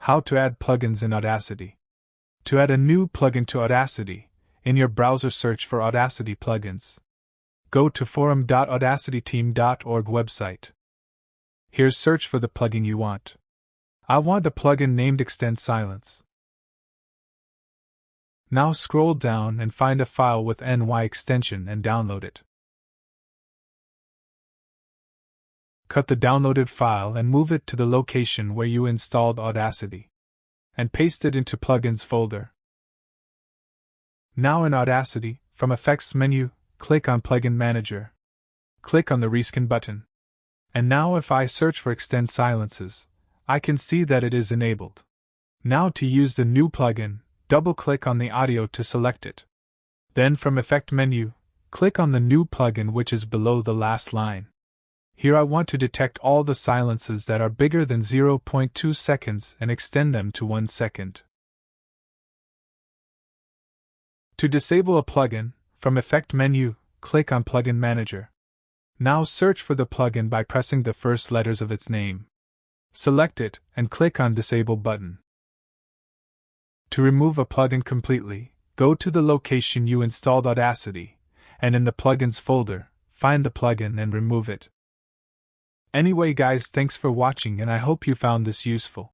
How to add plugins in Audacity. To add a new plugin to Audacity, in your browser search for Audacity plugins. Go to forum.audacityteam.org website. Here's search for the plugin you want. I want a plugin named Extend Silence. Now scroll down and find a file with NY extension and download it. Cut the downloaded file and move it to the location where you installed Audacity. And paste it into Plugins folder. Now in Audacity, from Effects menu, click on Plugin Manager. Click on the Rescan button. And now if I search for Extend Silences, I can see that it is enabled. Now to use the new plugin, double-click on the audio to select it. Then from Effect menu, click on the new plugin which is below the last line. Here I want to detect all the silences that are bigger than 0.2 seconds and extend them to 1 second. To disable a plugin, from Effect menu, click on Plugin Manager. Now search for the plugin by pressing the first letters of its name. Select it and click on Disable button. To remove a plugin completely, go to the location you installed Audacity, and in the Plugins folder, find the plugin and remove it. Anyway guys, thanks for watching and I hope you found this useful.